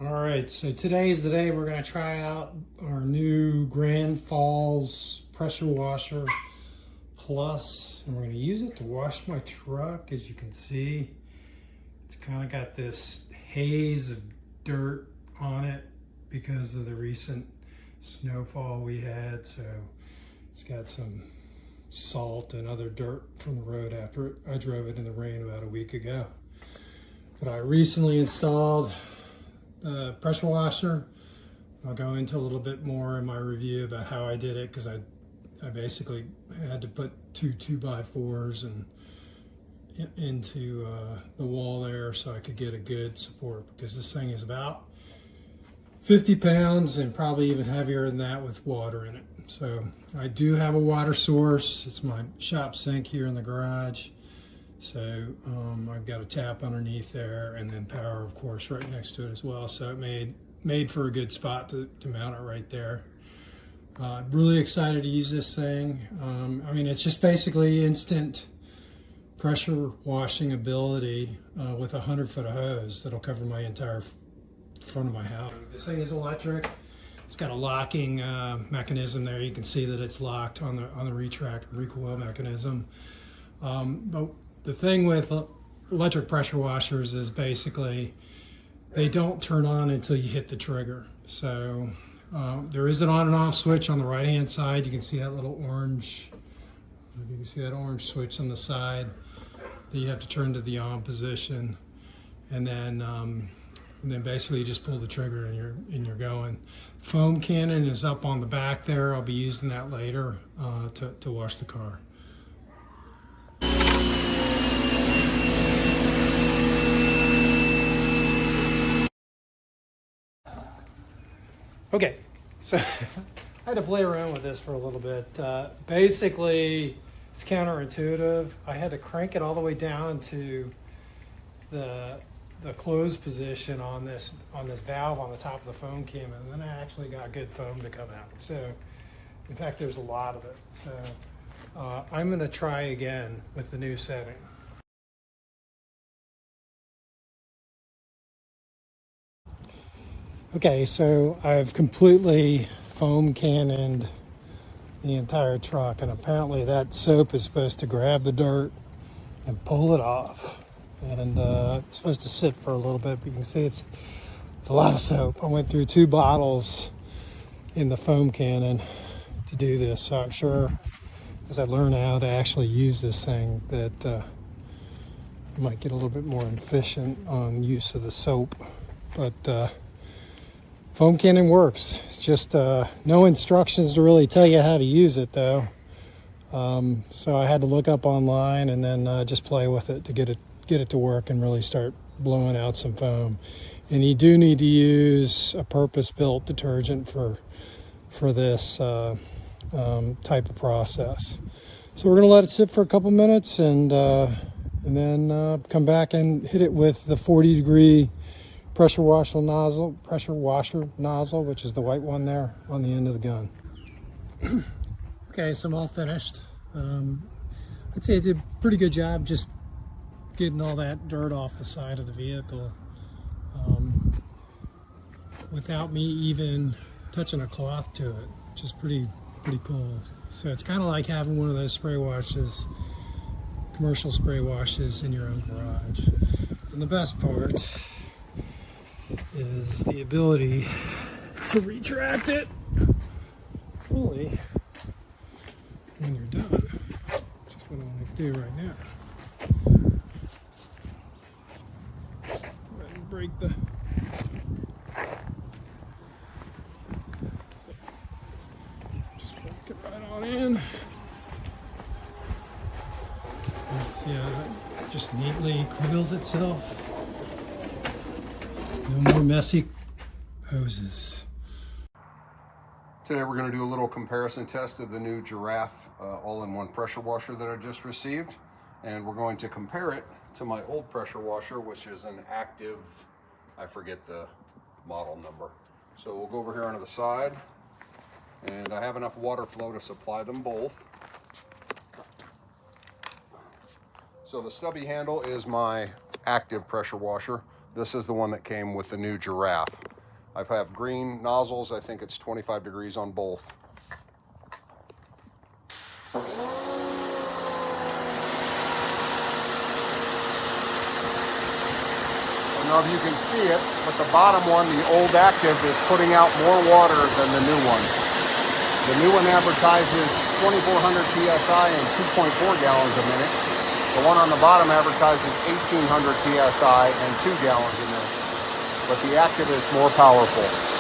All right, so today is the day we're going to try out our new Grandfalls pressure washer plus, and we're going to use it to wash my truck. As you can see, it's kind of got this haze of dirt on it because of the recent snowfall we had. So it's got some salt and other dirt from the road after I drove it in the rain about a week ago. But I recently installed the pressure washer. I'll go into a little bit more in my review about how I did it, because I basically had to put two 2x4s and into the wall there so I could get a good support, because this thing is about 50 pounds and probably even heavier than that with water in it. So I do have a water source. It's my shop sink here in the garage. So I've got a tap underneath there, and then power, of course, right next to it as well. So it made for a good spot to mount it right there. Really excited to use this thing. I mean, it's just basically instant pressure washing ability with a 100-foot hose that'll cover my entire front of my house. This thing is electric. It's got a locking mechanism there. You can see that it's locked on the retract recoil mechanism. But the thing with electric pressure washers is basically they don't turn on until you hit the trigger. So there is an on and off switch on the right hand side. You can see that little orange, you can see that orange switch on the side that you have to turn to the on position, and then basically you just pull the trigger and you're going. Foam cannon is up on the back there. I'll be using that later to wash the car. Okay, so I had to play around with this for a little bit. Basically, it's counterintuitive. I had to crank it all the way down to the closed position on this valve on the top of the foam cannon, and then I actually got good foam to come out. So, in fact, there's a lot of it. So, I'm going to try again with the new setting. Okay, so I've completely foam cannoned the entire truck, and apparently that soap is supposed to grab the dirt and pull it off. And it's supposed to sit for a little bit, but you can see it's a lot of soap. I went through 2 bottles in the foam cannon to do this, so I'm sure as I learn how to actually use this thing that I might get a little bit more efficient on use of the soap. But foam cannon works. It's just no instructions to really tell you how to use it, though. So I had to look up online and then just play with it to get it to work and really start blowing out some foam. And you do need to use a purpose-built detergent for this type of process. So we're going to let it sit for a couple minutes and then come back and hit it with the 40-degree pressure washer nozzle, which is the white one there on the end of the gun. Okay, so I'm all finished. I'd say I did a pretty good job just getting all that dirt off the side of the vehicle without me even touching a cloth to it, which is pretty cool. So it's kind of like having one of those spray washes, commercial spray washes in your own garage. And the best part is the ability to retract it fully when you're done, which is what I want to do right now. Go ahead and break the just break it right on in. See how that just neatly coils itself. No more messy hoses. Today we're going to do a little comparison test of the new Giraffe all-in-one pressure washer that I just received, and we're going to compare it to my old pressure washer, which is an active, I forget the model number. So we'll go over here onto the side, and I have enough water flow to supply them both. So the stubby handle is my active pressure washer. This is the one that came with the new Giraffe. I have green nozzles. I think it's 25 degrees on both. I don't know if you can see it, but the bottom one, the old active, is putting out more water than the new one. The new one advertises 2,400 PSI and 2.4 gallons a minute. The one on the bottom advertises 1,800 PSI and 2 gallons a minute. But the active is more powerful.